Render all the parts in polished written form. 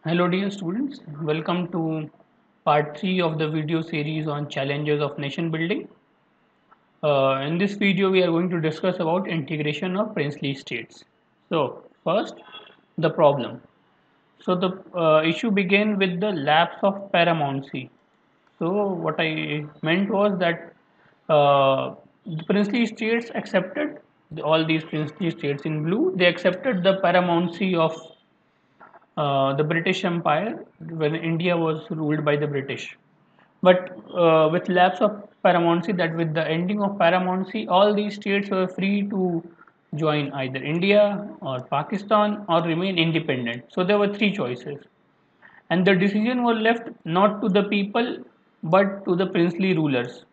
Hello dear students, welcome to part 3 of the video series on challenges of nation building. In this video we are going to discuss about integration of princely states. So first, the problem. So the issue began with the lapse of paramountcy. So what I meant was that the princely states accepted, all these princely states in blue, they accepted the paramountcy of the British Empire when India was ruled by the British. But with lapse of paramountcy, that with the ending of paramountcy, all these states were free to join either India or Pakistan or remain independent. So there were three choices, and the decision was left not to the people but to the princely rulers.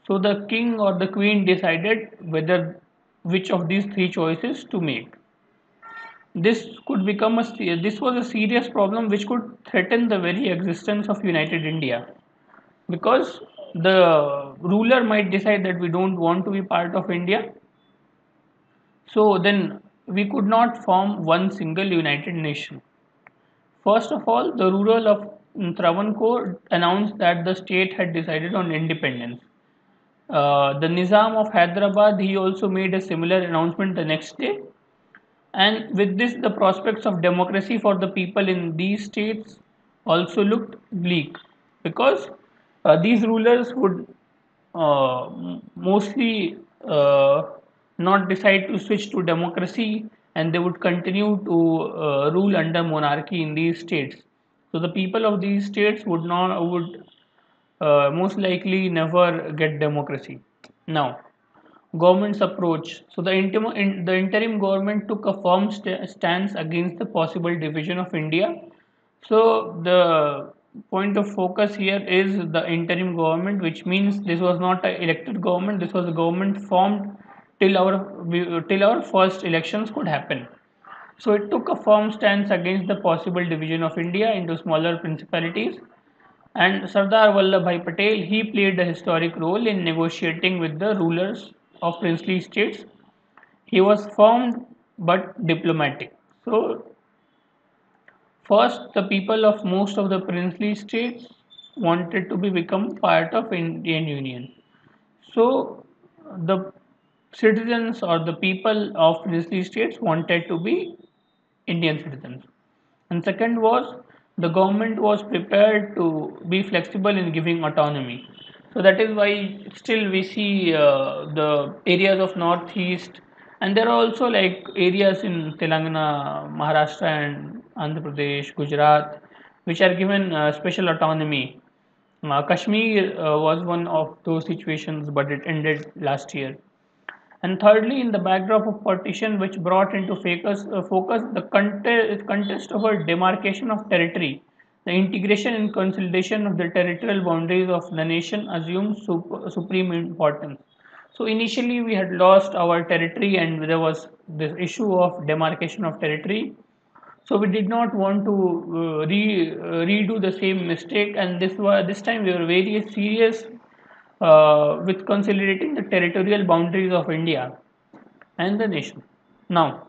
So the king or the queen decided whether which of these three choices to make. This was a serious problem which could threaten the very existence of united India, because the ruler might decide that we don't want to be part of India. So then we could not form one single united nation. First of all, the ruler of Travancore announced that the state had decided on independence. The Nizam of Hyderabad, he also made a similar announcement the next day. And with this, the prospects of democracy for the people in these states also looked bleak, because these rulers would mostly not decide to switch to democracy, and they would continue to rule under monarchy in these states. So the people of these states would most likely never get democracy. Now, government's approach. So the interim government took a firm stance against the possible division of India. So the point of focus here is the interim government, which means this was not an elected government. This was a government formed till our first elections could happen. So it took a firm stance against the possible division of India into smaller principalities. And Sardar Vallabhbhai Patel, he played a historic role in negotiating with the rulers of princely states. He was firm but diplomatic. So first, the people of most of the princely states wanted to become part of Indian Union. So the citizens or the people of princely states wanted to be Indian citizens. And second was, the government was prepared to be flexible in giving autonomy. So that is why still we see the areas of northeast, and there are also like areas in Telangana, Maharashtra, and Andhra Pradesh, Gujarat, which are given special autonomy. Kashmir was one of those situations, but it ended last year. And thirdly, in the backdrop of partition, which brought into focus the contest over demarcation of territory, the integration and consolidation of the territorial boundaries of the nation assumed supreme importance. So initially, we had lost our territory, and there was this issue of demarcation of territory. So we did not want to redo the same mistake, and this time we were very serious with consolidating the territorial boundaries of India and the nation. Now,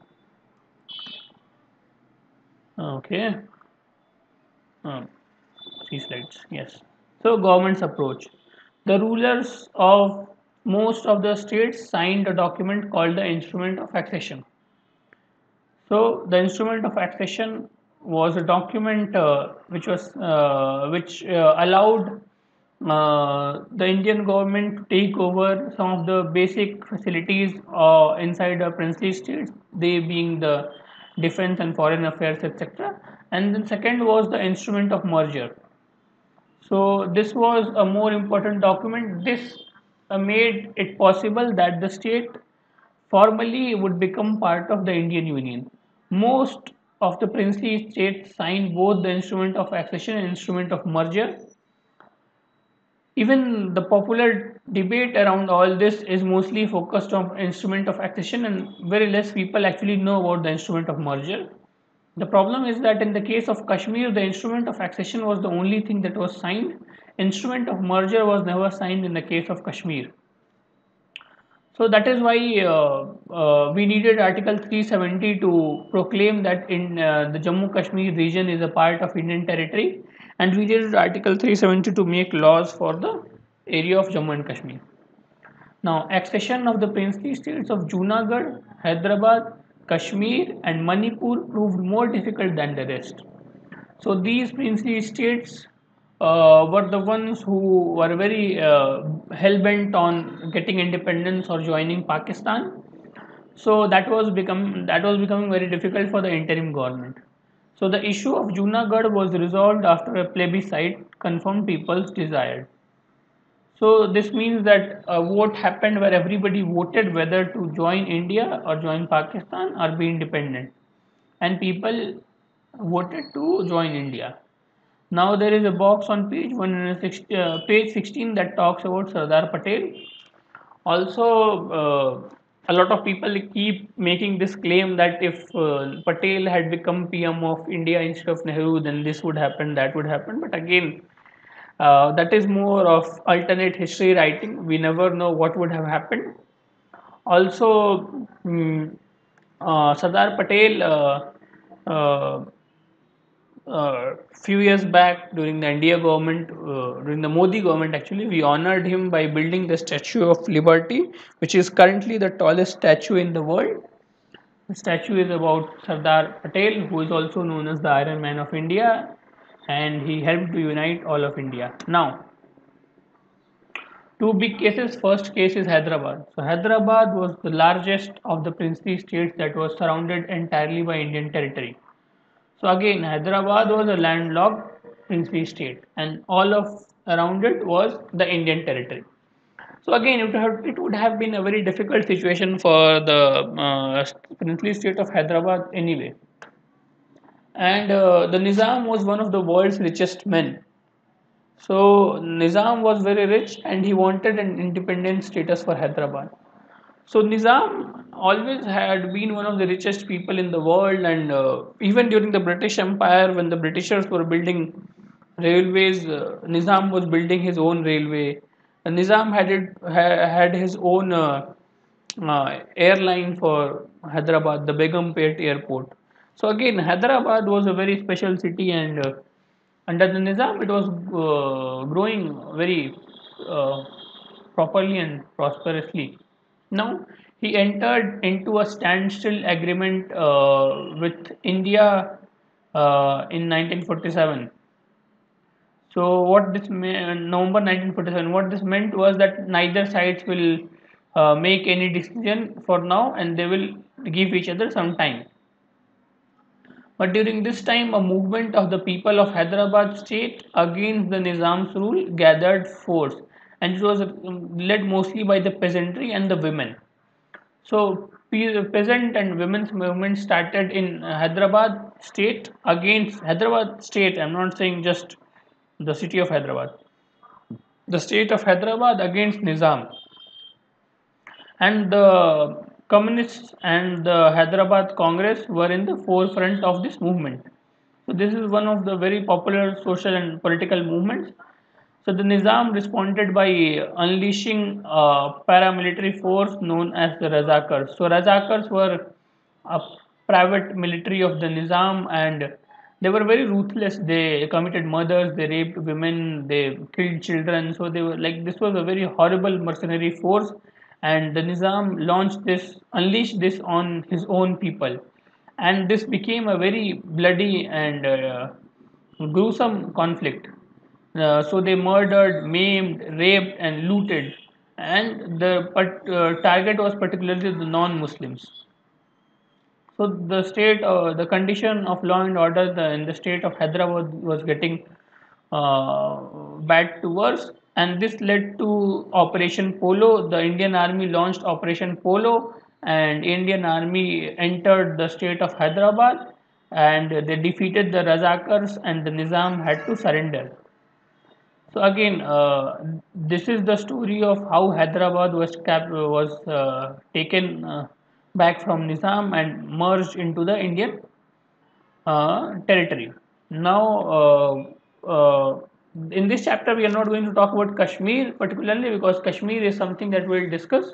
okay, uh, three slides. Yes. So government's approach. The rulers of most of the states signed a document called the Instrument of Accession. So the Instrument of Accession was a document which allowed the Indian government to take over some of the basic facilities inside the princely states, they being the defense and foreign affairs, etc. And then second was the Instrument of Merger. So this was a more important document. This made it possible that the state formally would become part of the Indian Union. Most of the princely states signed both the Instrument of Accession and Instrument of Merger. Even the popular debate around all this is mostly focused on instrument of accession, and very less people actually know about the instrument of merger. The problem is that in the case of Kashmir, the instrument of accession was the only thing that was signed. Instrument of merger was never signed in the case of Kashmir. So that is why we needed Article 370 to proclaim that in the Jammu Kashmir region is a part of Indian territory, and we needed Article 370 to make laws for the area of Jammu and Kashmir. Now, accession of the princely states of Junagadh, Hyderabad, Kashmir, and Manipur proved more difficult than the rest. So these princely states were the ones who were very hell bent on getting independence or joining Pakistan. So that was becoming very difficult for the interim government. So the issue of Junagadh was resolved after a plebiscite confirmed people's desire. So this means that a vote happened where everybody voted whether to join India or join Pakistan or be independent, and people voted to join India. Now there is a box on page 160, page 16 that talks about Sardar Patel. Also, a lot of people keep making this claim that if Patel had become PM of India instead of Nehru, then this would happen, that would happen. But again, that is more of alternate history writing. We never know what would have happened. Also, Sardar Patel, uh, few years back during the India government, during the Modi government, actually, we honored him by building the Statue of Liberty, which is currently the tallest statue in the world. The statue is about Sardar Patel, who is also known as the Iron Man of India, and he helped to unite all of India. Now, two big cases. First case is Hyderabad. So Hyderabad was the largest of the princely states that was surrounded entirely by Indian territory. So again, Hyderabad was a landlocked princely state, and all of around it was the Indian territory. So again, it would have been a very difficult situation for the princely state of Hyderabad anyway. And the Nizam was one of the world's richest men. So Nizam was very rich, and he wanted an independent status for Hyderabad. So Nizam always had been one of the richest people in the world, and even during the British Empire, when the Britishers were building railways, Nizam was building his own railway. And Nizam had his own airline for Hyderabad, the Begumpet Airport. So again, Hyderabad was a very special city, and under the Nizam, it was growing very properly and prosperously. Now, he entered into a standstill agreement with India in 1947. So, November 1947, what this meant was that neither sides will make any decision for now, and they will give each other some time. But during this time, a movement of the people of Hyderabad state against the Nizam's rule gathered force, and it was led mostly by the peasantry and the women. So, peasant and women's movement started in Hyderabad state against Hyderabad state. I'm not saying just the city of Hyderabad, the state of Hyderabad against Nizam. And the communists and the Hyderabad Congress were in the forefront of this movement. So this is one of the very popular social and political movements. So the Nizam responded by unleashing a paramilitary force known as the Razakars. So Razakars were a private military of the Nizam, and they were very ruthless. They committed murders, they raped women, they killed children. So they were like, this was a very horrible mercenary force, and the Nizam unleashed this on his own people, and this became a very bloody and gruesome conflict. So they murdered, maimed, raped, and looted, and the target was particularly the non-Muslims. So the condition of law and order in the state of Hyderabad was getting bad to worse, and this led to Operation Polo. The Indian Army launched Operation Polo, and Indian Army entered the state of Hyderabad, and they defeated the Razakars, and the Nizam had to surrender. So again, this is the story of how Hyderabad was taken back from Nizam and merged into the Indian territory. Now, in this chapter, we are not going to talk about Kashmir particularly, because Kashmir is something that we'll discuss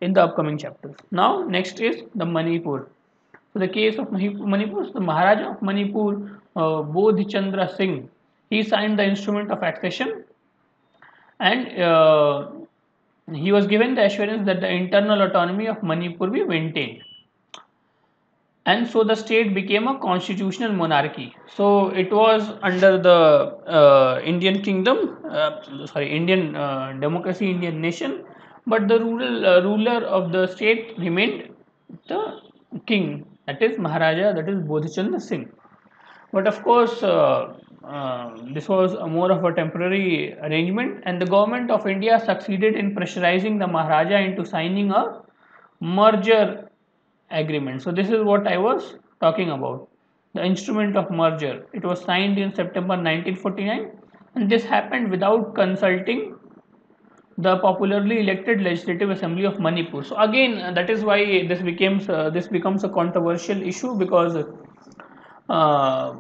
in the upcoming chapters. Now, next is the Manipur. So, the case of Manipur, the Maharaja of Manipur, Bodhi Chandra Singh, he signed the instrument of accession, and he was given the assurance that the internal autonomy of Manipur be maintained, and so the state became a constitutional monarchy. So it was under the Indian kingdom, Indian democracy, Indian nation, but the ruler of the state remained the king, that is Maharaja, that is Bodhichandra Singh. But of course, this was a more of a temporary arrangement, and the government of India succeeded in pressurizing the Maharaja into signing a merger agreement. So, this is what I was talking about, the instrument of merger. It was signed in September 1949, and this happened without consulting the popularly elected Legislative Assembly of Manipur. So again, that is why this becomes a controversial issue, because uh,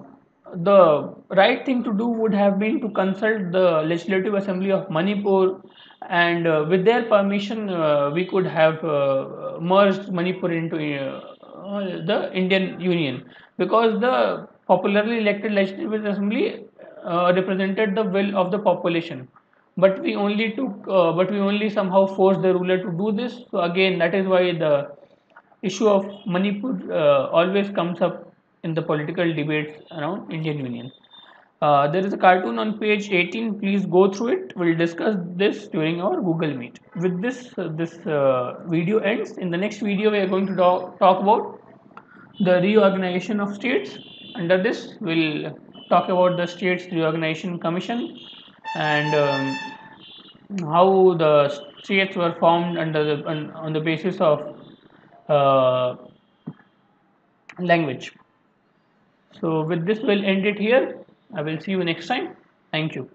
the right thing to do would have been to consult the Legislative Assembly of Manipur, and with their permission, we could have merged Manipur into the Indian Union, because the popularly elected Legislative Assembly represented the will of the population. But we only somehow forced the ruler to do this. So again, that is why the issue of Manipur always comes up in the political debates around Indian Union. There is a cartoon on page 18. Please go through it. We'll discuss this during our Google Meet. With this video ends. In the next video, we are going to talk about the reorganization of states. Under this, we'll talk about the States Reorganization Commission, and how the states were formed on the basis of uh, language. So with this, we'll end it here. I will see you next time. Thank you.